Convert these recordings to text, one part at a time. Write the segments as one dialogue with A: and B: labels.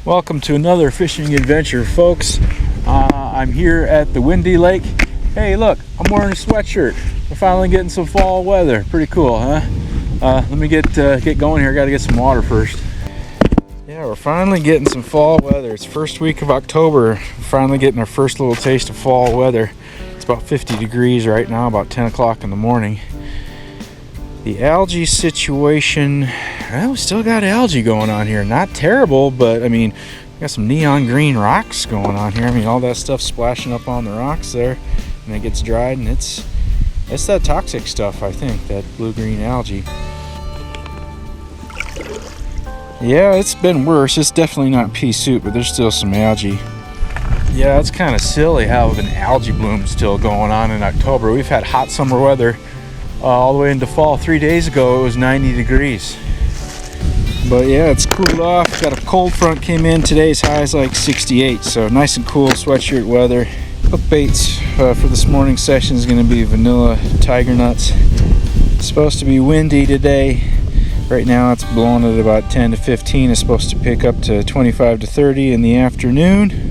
A: Welcome to another fishing adventure, folks. I'm here at the windy lake. Hey, look, I'm wearing a sweatshirt. We're finally getting some fall weather. Pretty cool, huh? Let me get going here. I gotta get some water first. Yeah, we're finally getting some fall weather. It's first week of October. We're finally getting our first little taste of fall weather. It's about 50 degrees right now, about 10 o'clock in the morning. The algae situation, well, we still got algae going on here. Not terrible, but I mean, we got some neon green rocks going on here. I mean, all that stuff splashing up on the rocks there, and it gets dried, and it's that toxic stuff, I think, that blue-green algae. Yeah, it's been worse. It's definitely not pea soup, but there's still some algae. Yeah, it's kind of silly having algae bloom still going on in October. We've had hot summer weather all the way into fall. 3 days ago it was 90 degrees, but yeah, it's cooled off. Got a cold front came in. Today's high is like 68, so nice and cool sweatshirt weather. Hook baits for this morning's session is going to be vanilla tiger nuts. It's supposed to be windy today. Right now it's blowing at about 10 to 15. It's supposed to pick up to 25 to 30 in the afternoon.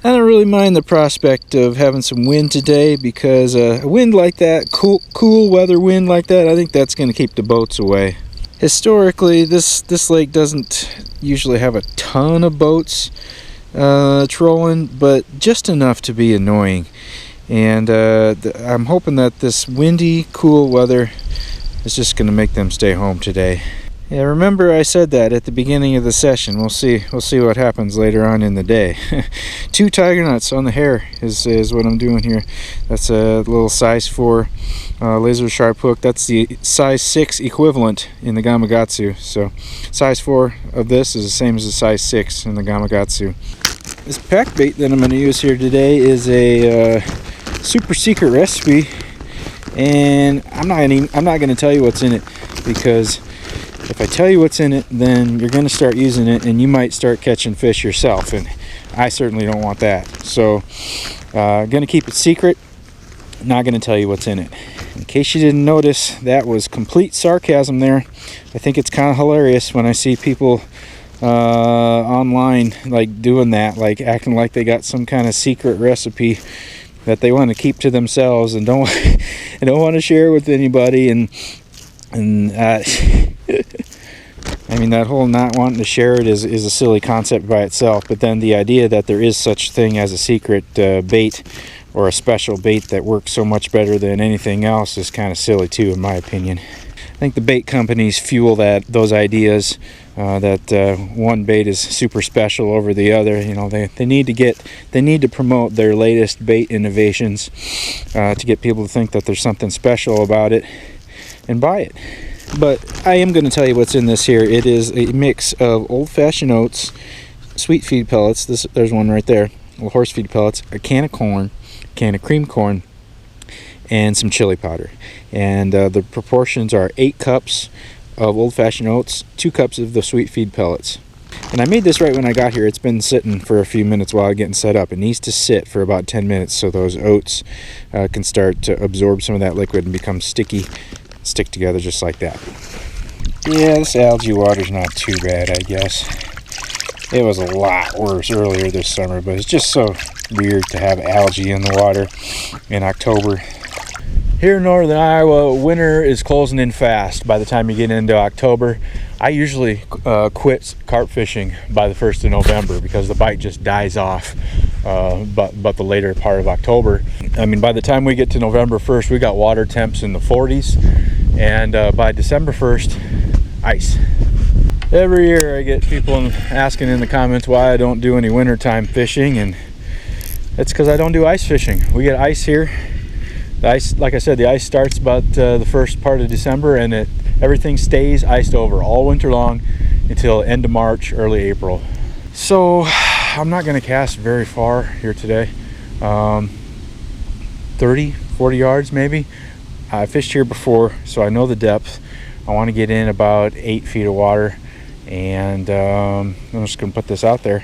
A: I don't really mind the prospect of having some wind today, because a wind like that, cool weather wind like that, I think that's going to keep the boats away. Historically, this lake doesn't usually have a ton of boats trolling, but just enough to be annoying. And I'm hoping that this windy, cool weather is just going to make them stay home today. Yeah, remember I said that at the beginning of the session. We'll see what happens later on in the day. 2 tiger nuts on the hair is what I'm doing here. That's a little size 4 laser sharp hook. That's the size 6 equivalent in the Gamakatsu. So size 4 of this is the same as the size 6 in the Gamakatsu. This pack bait that I'm going to use here today is a super secret recipe, and I'm not going to tell you what's in it, because if I tell you what's in it, then you're going to start using it and you might start catching fish yourself, and I certainly don't want that. So going to keep it secret, not going to tell you what's in it. In case you didn't notice, that was complete sarcasm there. I think it's kind of hilarious when I see people online like doing that, like acting like they got some kind of secret recipe that they want to keep to themselves and don't want to share with anybody. And I mean, that whole not wanting to share it is a silly concept by itself, but then the idea that there is such thing as a secret bait or a special bait that works so much better than anything else is kind of silly too, in my opinion. I think the bait companies fuel those ideas that one bait is super special over the other. You know, they need to promote their latest bait innovations to get people to think that there's something special about it and buy it. But I am going to tell you what's in this here. It is a mix of old-fashioned oats, sweet feed pellets, there's one right there, little horse feed pellets, a can of corn, a can of cream corn, and some chili powder. And the proportions are 8 cups of old-fashioned oats, 2 cups of the sweet feed pellets. And I made this right when I got here. It's been sitting for a few minutes while I'm getting set up. It needs to sit for about 10 minutes so those oats can start to absorb some of that liquid and become sticky, stick together just like that. Yeah, this algae water's not too bad, I guess. It was a lot worse earlier this summer, but it's just so weird to have algae in the water in October. Here in northern Iowa, winter is closing in fast by the time you get into October. I usually quit carp fishing by the 1st of November because the bite just dies off but the later part of October. I mean, by the time we get to November 1st, we got water temps in the 40s, and by December 1st, ice. Every year I get people asking in the comments why I don't do any wintertime fishing, and it's because I don't do ice fishing. We get ice here. The ice, like I said, the ice starts about the first part of December, and everything stays iced over all winter long until end of March, early April. So I'm not going to cast very far here today. 30, 40 yards maybe. I fished here before, so I know the depth. I want to get in about 8 feet of water, and I'm just going to put this out there.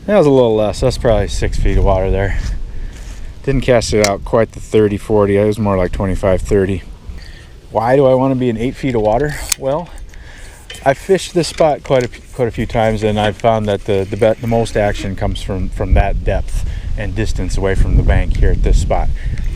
A: That was a little less. That's probably 6 feet of water there. Didn't cast it out quite the 30, 40. It was more like 25, 30. Why do I want to be in 8 feet of water? Well, I fished this spot quite a few times, and I've found that the most action comes from that depth and distance away from the bank here at this spot.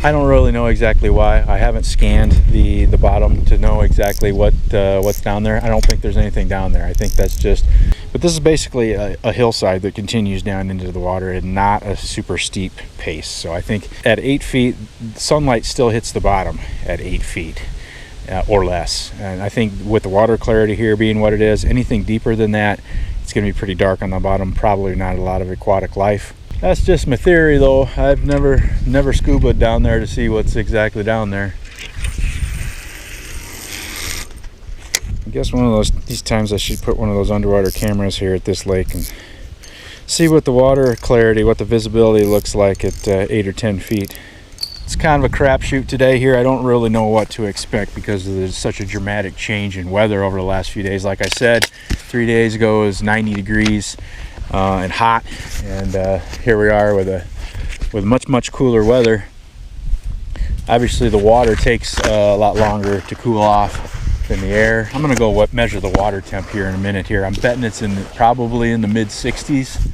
A: I don't really know exactly why. I haven't scanned the bottom to know exactly what's down there. I don't think there's anything down there. I think that's just, but this is basically a hillside that continues down into the water and not a super steep pace. So I think at 8 feet, sunlight still hits the bottom at 8 feet. Or less, and I think with the water clarity here being what it is, anything deeper than that, it's going to be pretty dark on the bottom. Probably not a lot of aquatic life. That's just my theory, though. I've never scubaed down there to see what's exactly down there. I guess these times I should put one of those underwater cameras here at this lake and see what the water clarity, what the visibility looks like at 8 or 10 feet. It's kind of a crapshoot today here. I don't really know what to expect because there's such a dramatic change in weather over the last few days. Like I said, 3 days ago it was 90 degrees and hot, and here we are with much cooler weather. Obviously the water takes a lot longer to cool off than the air. I'm gonna go measure the water temp here in a minute here. I'm betting it's probably in the mid 60s.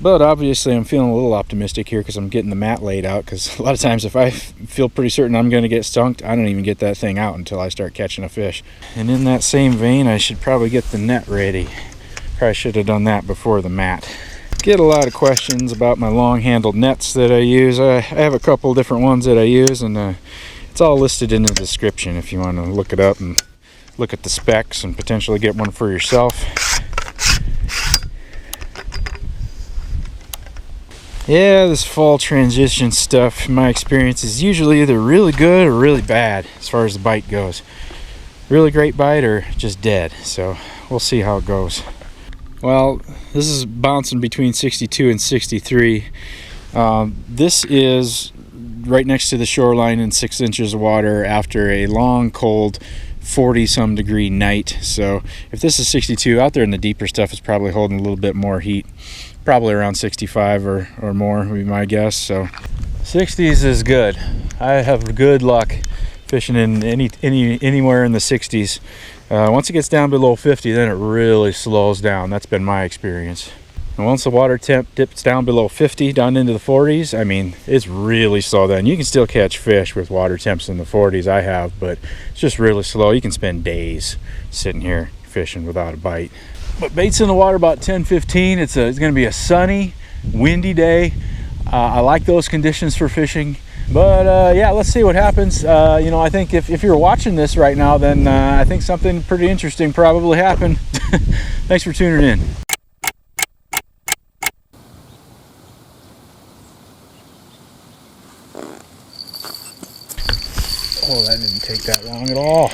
A: But obviously I'm feeling a little optimistic here because I'm getting the mat laid out, because a lot of times if I feel pretty certain I'm going to get stunked, I don't even get that thing out until I start catching a fish. And in that same vein, I should probably get the net ready. Probably should have done that before the mat. Get a lot of questions about my long-handled nets that I use. I have a couple different ones that I use, and it's all listed in the description if you want to look it up and look at the specs and potentially get one for yourself. Yeah, this fall transition stuff, in my experience, is usually either really good or really bad as far as the bite goes. Really great bite or just dead. So we'll see how it goes. Well, this is bouncing between 62 and 63. This is right next to the shoreline in 6 inches of water after a long, cold 40-some degree night. So if this is 62, out there in the deeper stuff is probably holding a little bit more heat. Probably around 65 or more would be my guess. So 60s is good. I have good luck fishing in anywhere in the 60s. Once it gets down below 50, then it really slows down. That's been my experience. And once the water temp dips down below 50, down into the 40s, I mean, it's really slow then. You can still catch fish with water temps in the 40s, I have, but it's just really slow. You can spend days sitting here fishing without a bite. But bait's in the water about 10-15. It's going to be a sunny, windy day. I like those conditions for fishing. But yeah, let's see what happens. You know, I think if you're watching this right now, then I think something pretty interesting probably happened. Thanks for tuning in. Oh, that didn't take that long at all.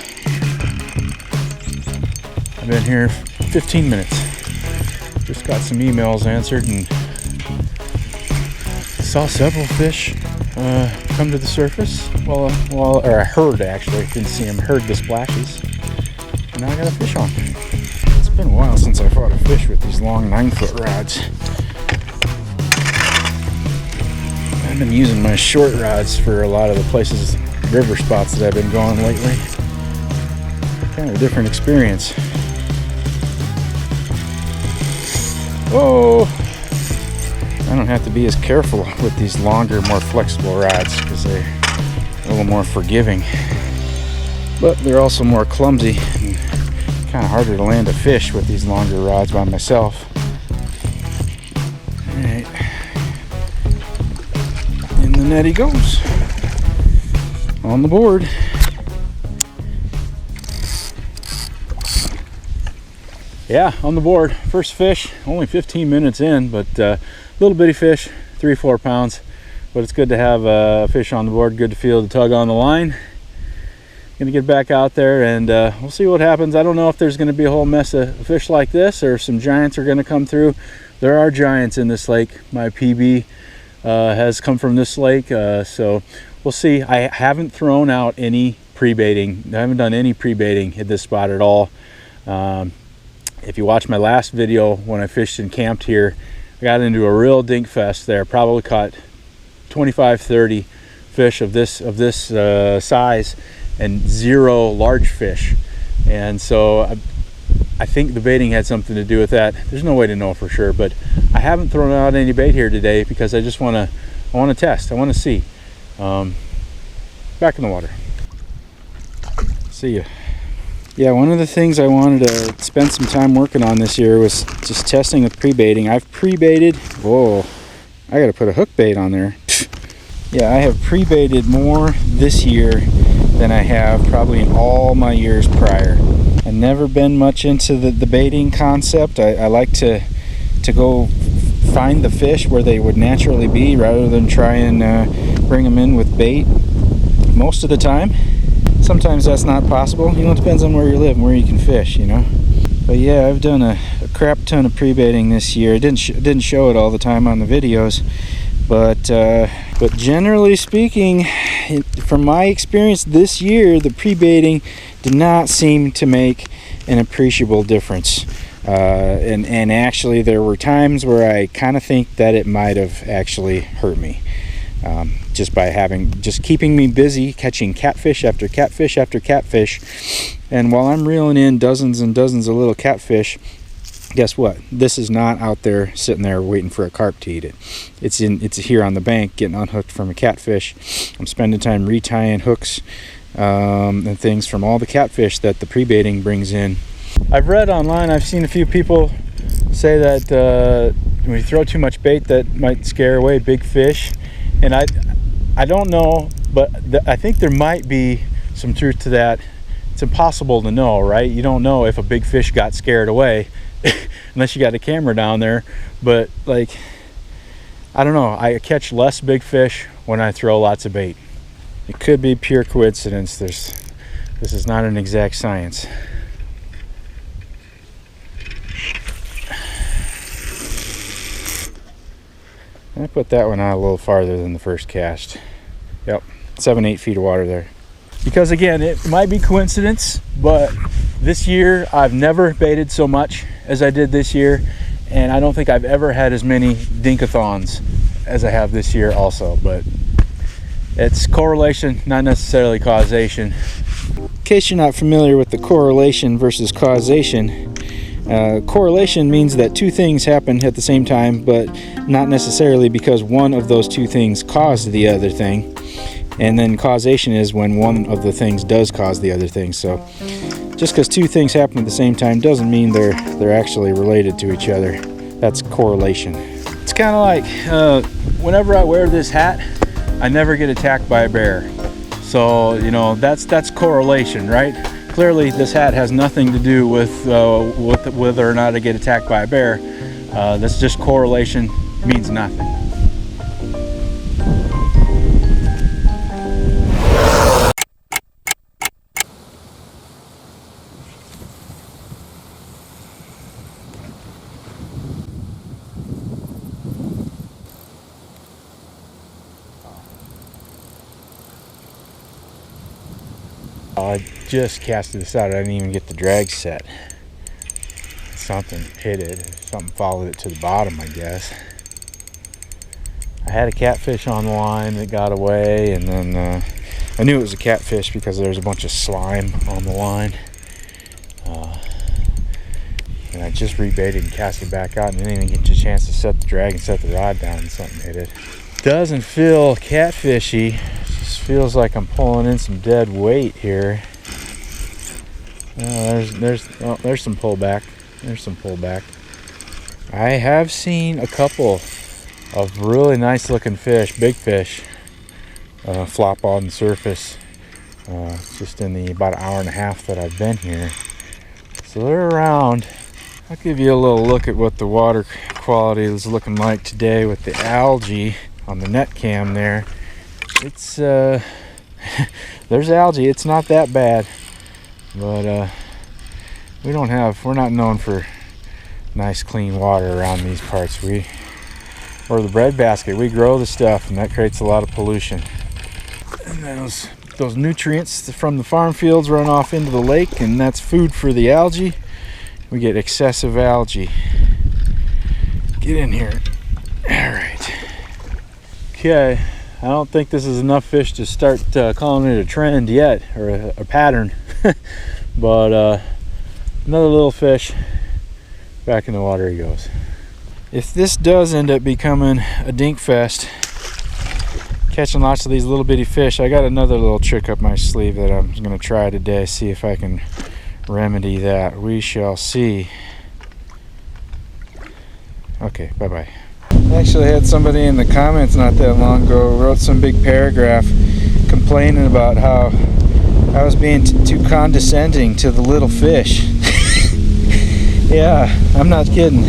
A: I've been here 15 minutes. Just got some emails answered and saw several fish come to the surface. Or I heard, actually, didn't see them, heard the splashes. And now I got a fish on. It's been a while since I fought a fish with these long 9-foot rods. I've been using my short rods for a lot of the places, river spots that I've been going lately. Kind of a different experience. Whoa! I don't have to be as careful with these longer, more flexible rods because they're a little more forgiving. But they're also more clumsy and kind of harder to land a fish with these longer rods by myself. Alright. In the net he goes. On the board. Yeah, on the board. First fish, only 15 minutes in, but little bitty fish, 3-4 pounds. But it's good to have a fish on the board, good to feel the tug on the line. Gonna get back out there and we'll see what happens. I don't know if there's gonna be a whole mess of fish like this or if some giants are gonna come through. There are giants in this lake. My PB has come from this lake, so we'll see. I haven't thrown out any pre-baiting. I haven't done any pre-baiting at this spot at all. If you watch my last video when I fished and camped here, I got into a real dink fest there. Probably caught 25-30 fish of this size,
B: and 0 large fish. And so I think the baiting had something to do with that. There's no way to know for sure, but I haven't thrown out any bait here today because I just want to test. I want to see. Back in the water. See ya. Yeah, one of the things I wanted to spend some time working on this year was just testing with pre-baiting. I've pre-baited. Whoa, I got to put a hook bait on there. Yeah, I have pre-baited more this year than I have probably in all my years prior. I've never been much into the baiting concept. I like to go find the fish where they would naturally be rather than try and bring them in with bait most of the time. Sometimes that's not possible. You know, it depends on where you live and where you can fish, you know. But yeah, I've done a crap ton of pre-baiting this year. I didn't show it all the time on the videos, but generally speaking, from my experience this year, the pre-baiting did not seem to make an appreciable difference. And actually, there were times where I kind of think that it might have actually hurt me. Just by keeping me busy catching catfish after catfish after catfish. And while I'm reeling in dozens and dozens of little catfish, guess what? This is not out there sitting there waiting for a carp to eat it. It's here on the bank getting unhooked from a catfish. I'm spending time retying hooks and things from all the catfish that the pre-baiting brings in. I've read online, I've seen a few people say that when you throw too much bait that might scare away big fish. And I don't know, but I think there might be some truth to that. It's impossible to know, right? You don't know if a big fish got scared away unless you got a camera down there. But like, I don't know, I catch less big fish when I throw lots of bait. It could be pure coincidence. This is not an exact science. I put that one out a little farther than the first cast. Yep, 7-8 feet of water there. Because again, it might be coincidence, but this year I've never baited so much as I did this year, and I don't think I've ever had as many dinkathons as I have this year also. But it's correlation, not necessarily causation. In case you're not familiar with the correlation versus causation, correlation means that two things happen at the same time, but not necessarily because one of those two things caused the other thing. And then causation is when one of the things does cause the other thing. So just because two things happen at the same time doesn't mean they're actually related to each other. That's correlation. It's kind of like whenever I wear this hat, I never get attacked by a bear. So, you know, that's correlation, right? Clearly, this hat has nothing to do with whether or not I get attacked by a bear. That's just correlation, means nothing. I just casted this out. I didn't even get the drag set. Something hit it. Something followed it to the bottom, I guess. I had a catfish on the line that got away, and then I knew it was a catfish because there was a bunch of slime on the line. And I just rebaited and cast it back out and didn't even get a chance to set the drag and set the rod down, and something hit it. Doesn't feel catfishy. Just feels like I'm pulling in some dead weight here. There's some pullback. There's some pullback. I have seen a couple of really nice looking fish, big fish, flop on the surface just in the about an hour and a half that I've been here. So they're around. I'll give you a little look at what the water quality is looking like today with the algae on the net cam there. It's there's algae. It's not that bad, but we're not known for nice clean water around these parts. Or the breadbasket, we grow the stuff, and that creates a lot of pollution. And those nutrients from the farm fields run off into the lake, and that's food for the algae. We get excessive algae. Get in here. All right. Okay, I don't think this is enough fish to start calling it a trend yet, or a pattern. But another little fish. Back in the water he goes. If this does end up becoming a dink fest, catching lots of these little bitty fish, I got another little trick up my sleeve that I'm going to try today, see if I can remedy that. We shall see. Okay, bye-bye. I actually had somebody in the comments not that long ago wrote some big paragraph complaining about how I was being too condescending to the little fish. Yeah, I'm not kidding.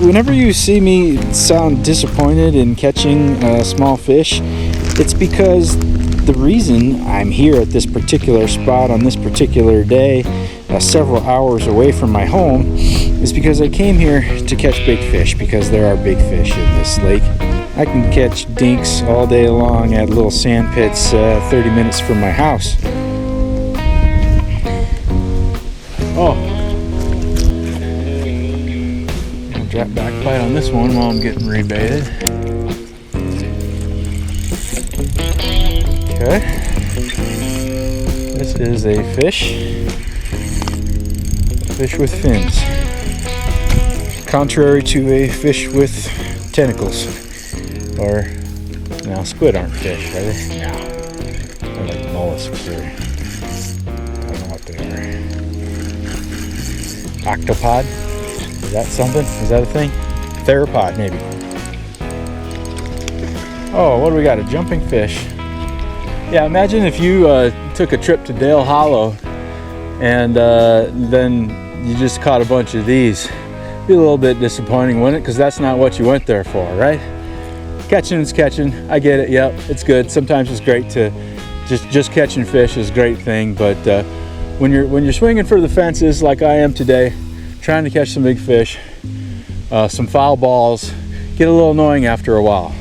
B: Whenever you see me sound disappointed in catching small fish, it's because the reason I'm here at this particular spot on this particular day, several hours away from my home, is because I came here to catch big fish, because there are big fish in this lake. I can catch dinks all day long at little sand pits 30 minutes from my house. Oh. I'll drop back bite on this one while I'm getting rebaited. Okay. This is a fish. Fish with fins. Contrary to a fish with tentacles. Or, no, squid aren't fish, are they? No. They're like mollusks, or I don't know what they are. Octopod? Is that something? Is that a thing? Theropod, maybe. Oh, what do we got? A jumping fish. Yeah, imagine if you took a trip to Dale Hollow and then you just caught a bunch of these. Be a little bit disappointing, wouldn't it? Because that's not what you went there for, right? Catching is catching. I get it. Yep, it's good. Sometimes it's great to just catching fish is a great thing. But when you're swinging for the fences like I am today, trying to catch some big fish, some foul balls, get a little annoying after a while.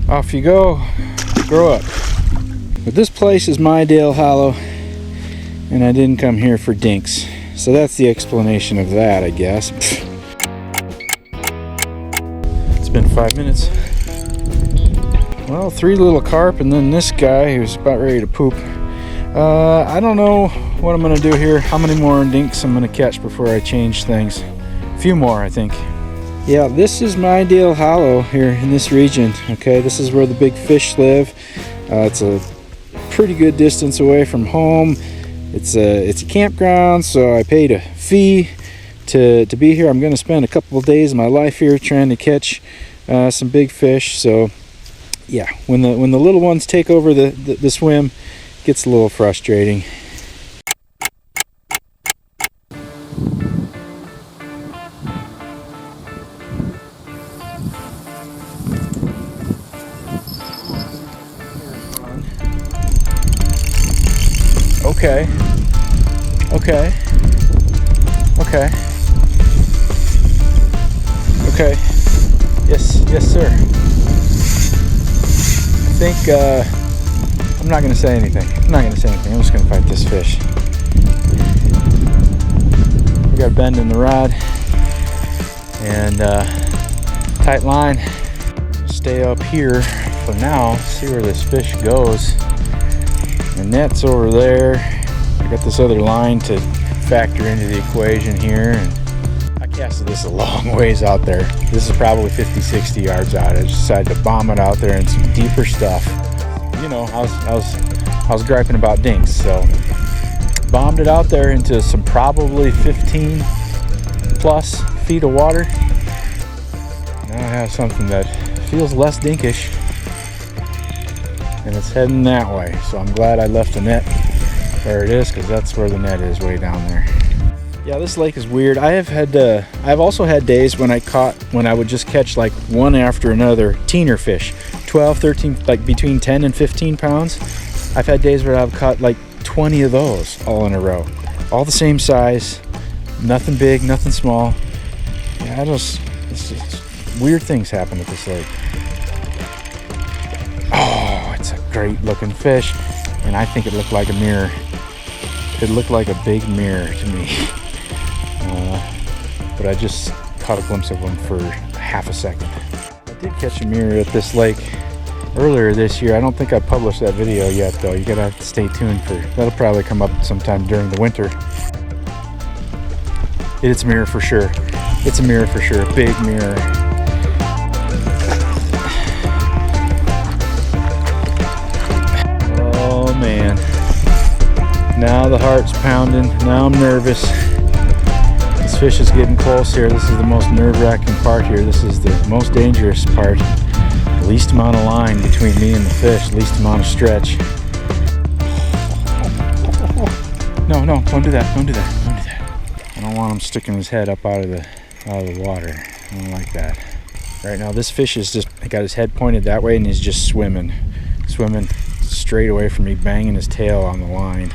B: Off you go. Grow up. But this place is my Dale Hollow, and I didn't come here for dinks. So that's the explanation of that, I guess. It's been 5 minutes. Well, 3 little carp, and then this guy who's about ready to poop. I don't know what I'm gonna do here, how many more dinks I'm gonna catch before I change things. A few more, I think. Yeah, this is my Dale Hollow here in this region. Okay, this is where the big fish live. It's a pretty good distance away from home. It's a campground, so I paid a fee to be here. I'm going to spend a couple of days of my life here trying to catch some big fish. So yeah, when the little ones take over the swim, it gets a little frustrating. Okay. Okay. Okay. Okay. Yes, sir. I think I'm not gonna say anything. I'm just gonna fight this fish. We got a bend in the rod and tight line. Stay up here for now. See where this fish goes. The net's over there. I got this other line to factor into the equation here, and I casted this a long ways out there. This is probably 50-60 yards out. I just decided to bomb it out there in some deeper stuff. You know, I was griping about dinks, so bombed it out there into some probably 15 plus feet of water. Now I have something that feels less dinkish, and it's heading that way. So I'm glad I left the net where it is, because that's where the net is, way down there. Yeah, this lake is weird. I've also had days when I would just catch like one after another teener fish, 12, 13, like between 10 and 15 pounds. I've had days where I've caught like 20 of those all in a row, all the same size, nothing big, nothing small. Yeah, it's just weird things happen at this lake. Oh, it's a great looking fish, and I think it looked like a mirror. It looked like a big mirror to me. But I just caught a glimpse of him for half a second. I did catch a mirror at this lake
A: earlier this year. I don't think I published that video yet though. You're gonna have to stay tuned for that'll probably come up sometime during the winter. It's a mirror for sure. It's a mirror for sure. Big mirror. Oh man. Now the heart's pounding. Now I'm nervous. This fish is getting close here. This is the most nerve-wracking part here. This is the most dangerous part. The least amount of line between me and the fish. Least amount of stretch. No, no, don't do that. Don't do that. Don't do that. I don't want him sticking his head up out of the water. I don't like that. Right now this fish is just got his head pointed that way and he's just swimming straight away from me, banging his tail on the line.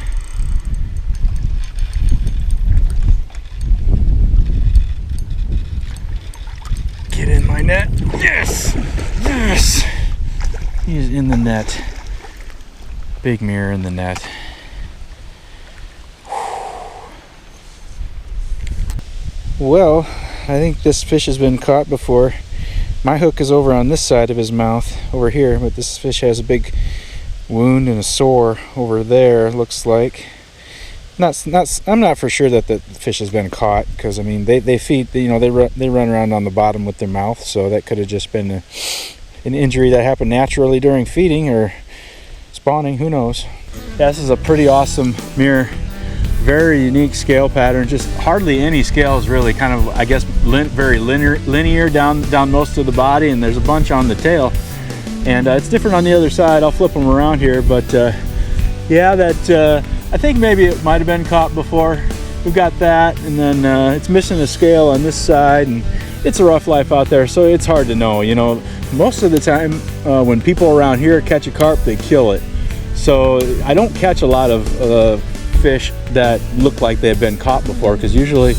A: Get in my net. Yes, yes, he's in the net. Big mirror in the net. Well, I think this fish has been caught before. My hook is over on this side of his mouth, over here, but this fish has a big wound and a sore over there, looks like. I'm not for sure that the fish has been caught, because I mean they feed, you know, they run around on the bottom with their mouth, so that could have just been an injury that happened naturally during feeding or spawning, who knows. Yeah, this is a pretty awesome mirror. Very unique scale pattern, just hardly any scales really, kind of, I guess, very linear down most of the body, and there's a bunch on the tail, and it's different on the other side. I'll flip them around here, but yeah, that I think maybe it might have been caught before. We've got that, and then it's missing a scale on this side, and it's a rough life out there, so it's hard to know. You know, most of the time when people around here catch a carp, they kill it. So I don't catch a lot of fish that look like they've been caught before, because usually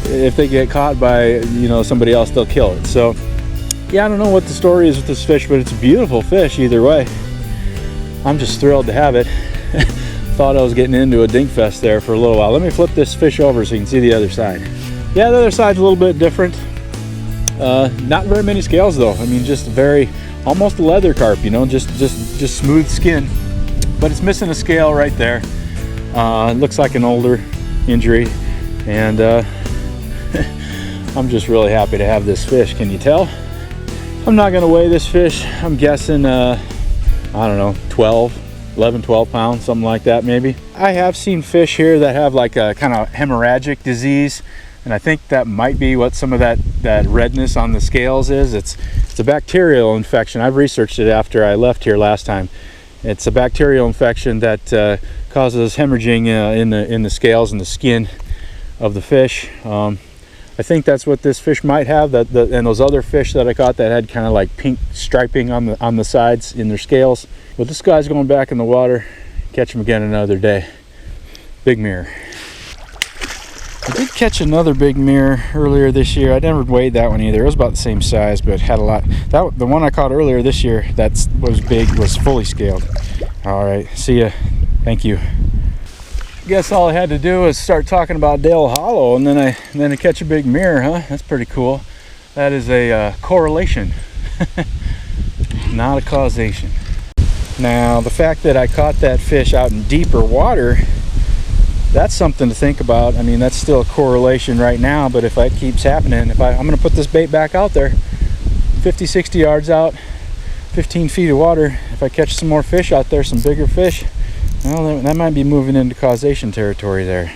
A: if they get caught by, you know, somebody else, they'll kill it. So yeah, I don't know what the story is with this fish, but it's a beautiful fish either way. I'm just thrilled to have it. Thought I was getting into a dink fest there for a little while. Let me flip this fish over so you can see the other side. Yeah, the other side's a little bit different. Not very many scales though. I mean, just almost a leather carp, you know, just smooth skin, but it's missing a scale right there. It looks like an older injury, and I'm just really happy to have this fish. Can you tell? I'm not going to weigh this fish. I'm guessing, I don't know, 11, 12 pounds, something like that maybe. I have seen fish here that have like a kind of hemorrhagic disease, and I think that might be what some of that redness on the scales is. It's a bacterial infection. I've researched it after I left here last time. It's a bacterial infection that causes hemorrhaging in the scales and the skin of the fish. I think that's what this fish might have. And those other fish that I caught that had kind of like pink striping on the sides in their scales. But this guy's going back in the water. Catch him again another day. Big mirror. I did catch another big mirror earlier this year. I never weighed that one either. It was about the same size, but had a lot. The one I caught earlier this year that was big was fully scaled. All right, see ya. Thank you. I guess all I had to do was start talking about Dale Hollow, and then I catch a big mirror, huh? That's pretty cool. That is a correlation, not a causation. Now, the fact that I caught that fish out in deeper water, that's something to think about. I mean, that's still a correlation right now, but if that keeps happening, I'm going to put this bait back out there, 50, 60 yards out, 15 feet of water. If I catch some more fish out there, some bigger fish, well, that might be moving into causation territory there.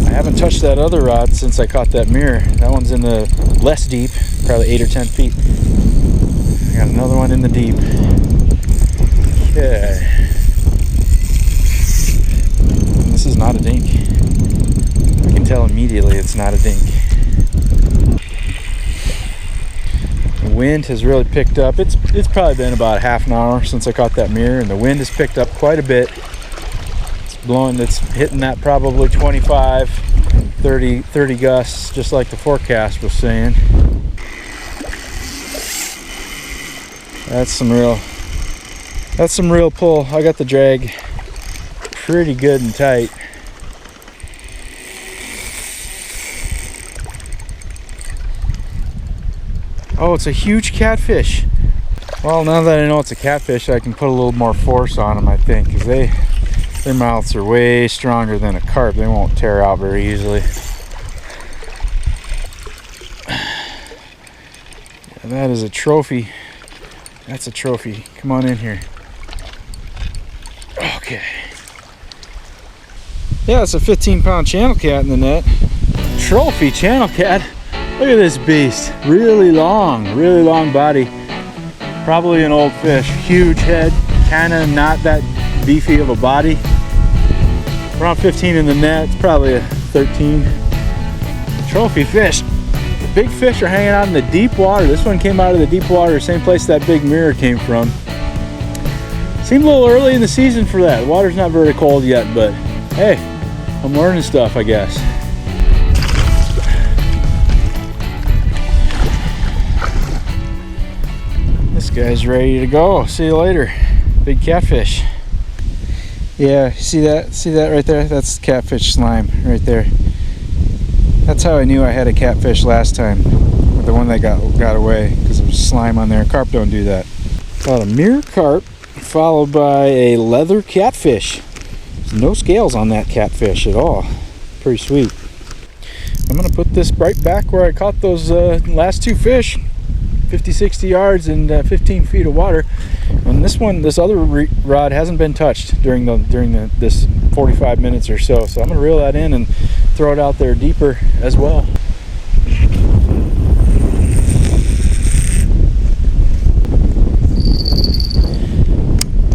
A: I haven't touched that other rod since I caught that mirror. That one's in the less deep, probably 8 or 10 feet. I got another one in the deep. Okay. This is not a dink. I can tell immediately it's not a dink. The wind has really picked up. It's probably been about half an hour since I caught that mirror, and the wind has picked up quite a bit. It's hitting that probably 25, 30 gusts, just like the forecast was saying. That's some real pull. I got the drag pretty good and tight.
B: Oh, it's a huge catfish. Well, now that I know it's a catfish, I can put a little more force on them, I think, because their mouths are way stronger than a carp. They won't tear out very easily. Yeah, that is a trophy. That's a trophy. Come on in here. Okay. Yeah, it's a 15-pound channel cat in the net. Trophy channel cat. Look at this beast. Really long body. Probably an old fish. Huge head. Kind of not that beefy of a body. Around 15 in the net. It's probably a 13. Trophy fish. The big fish are hanging out in the deep water. This one came out of the deep water, same place that big mirror came from. Seemed a little early in the season for that. The water's not very cold yet, but hey, I'm learning stuff, I guess. This guy's ready to go. See you later. Big catfish. Yeah, see that right there? That's catfish slime right there. That's how I knew I had a catfish last time. The one that got away, because there was slime on there. Carp don't do that. Got a mirror carp followed by a leather catfish. There's no scales on that catfish at all. Pretty sweet. I'm gonna put this right back where I caught those last two fish. 50-60 yards and 15 feet of water. And this other rod hasn't been touched during this 45 minutes or so. So I'm gonna reel that in and throw it out there deeper as well.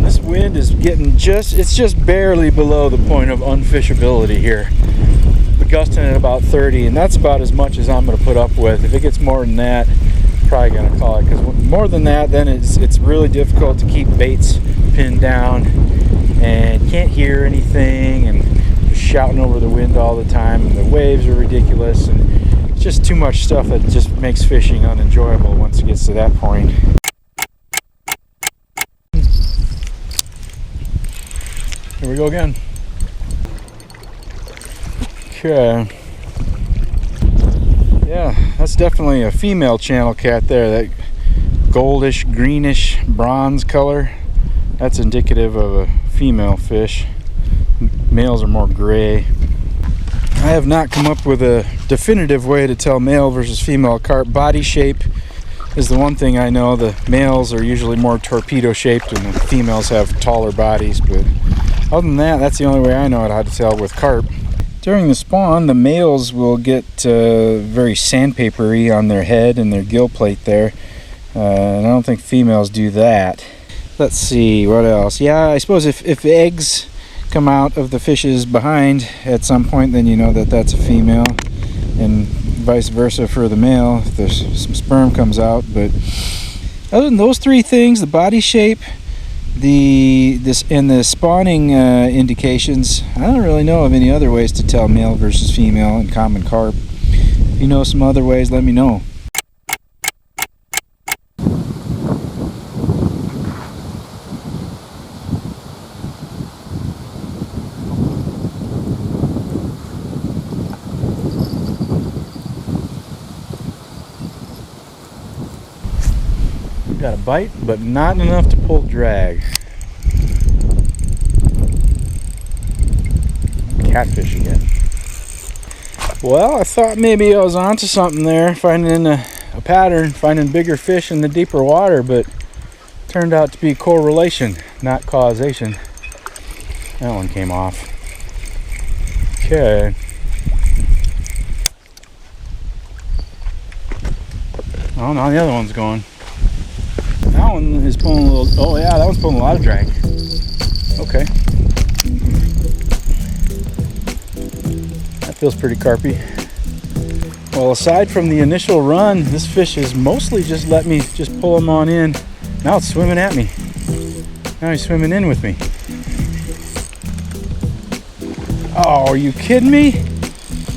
B: This wind is getting it's just barely below the point of unfishability here. We're gusting at about 30, and that's about as much as I'm gonna put up with. If it gets more than that, probably gonna call it, because more than that, then it's really difficult to keep baits pinned down and can't hear anything and just shouting over the wind all the time, and the waves are ridiculous, and it's just too much stuff that just makes fishing unenjoyable once it gets to that point. Here we go again. Okay. Yeah, that's definitely a female channel cat there. That goldish, greenish, bronze color. That's indicative of a female fish. Males are more gray. I have not come up with a definitive way to tell male versus female carp. Body shape is the one thing I know. The males are usually more torpedo shaped and the females have taller bodies, but other than that, that's the only way I know how to tell with carp. During the spawn, the males will get very sandpapery on their head and their gill plate there. And I don't think females do that. Let's see, what else? Yeah, I suppose if eggs come out of the fish's behind at some point, then you know that that's a female. And vice versa for the male, if there's some sperm comes out. But other than those three things, the body shape, the spawning indications, I don't really know of any other ways to tell male versus female in common carp. If you know some other ways, let me know. Got a bite, but not enough to pull drag. Catfish again. Well, I thought maybe I was onto something there, finding a pattern, finding bigger fish in the deeper water, but turned out to be correlation, not causation. That one came off. Okay. Oh, now the other one's going. That one is pulling a little, oh yeah, that one's pulling a lot of drag. Okay. That feels pretty carpy. Well, aside from the initial run, this fish has mostly just let me just pull him on in. Now it's swimming at me. Now he's swimming in with me. Oh, are you kidding me?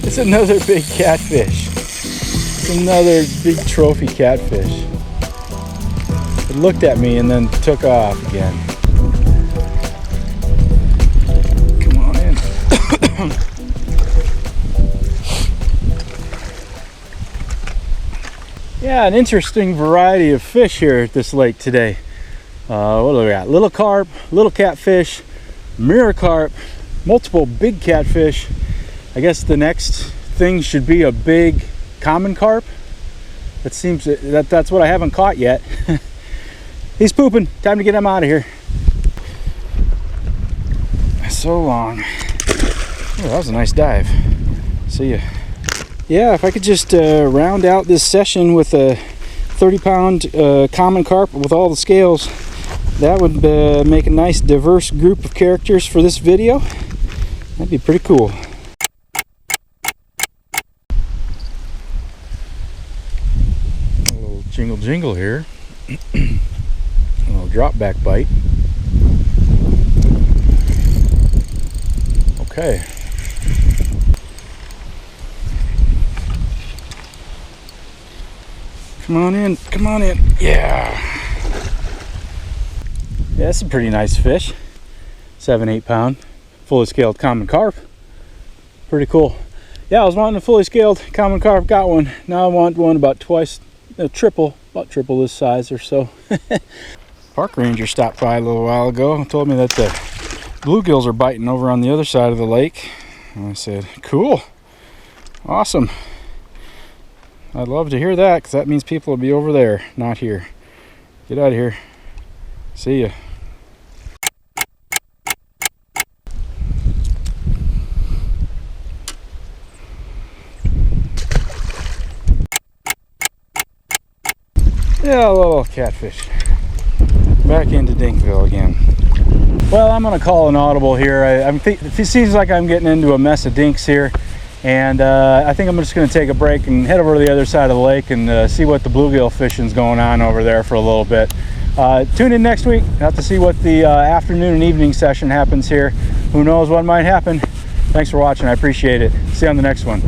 B: It's another big catfish. It's another big trophy catfish. It looked at me and then took off again. Come on in. Yeah, an interesting variety of fish here at this lake today. What do we got? Little carp, little catfish, mirror carp, multiple big catfish. I guess the next thing should be a big common carp. That seems that's what I haven't caught yet. He's pooping. Time to get him out of here. So long. Oh, that was a nice dive. See ya. Yeah, if I could just round out this session with a 30-pound common carp with all the scales, that would make a nice diverse group of characters for this video. That'd be pretty cool. A little jingle jingle here. A little drop back bite. Okay. Come on in, come on in. Yeah. Yeah, that's a pretty nice fish. 7-8 pound, fully scaled common carp. Pretty cool. Yeah, I was wanting a fully scaled common carp, got one. Now I want one about triple this size or so. Park ranger stopped by a little while ago and told me that the bluegills are biting over on the other side of the lake. And I said, cool, awesome. I'd love to hear that, because that means people will be over there, not here. Get out of here. See ya. Yeah, a little catfish. Back into Dinkville again. Well, I'm going to call an audible here. It seems like I'm getting into a mess of dinks here. And I think I'm just going to take a break and head over to the other side of the lake and see what the bluegill fishing's going on over there for a little bit. Tune in next week. Have to see what the afternoon and evening session happens here. Who knows what might happen. Thanks for watching. I appreciate it. See you on the next one.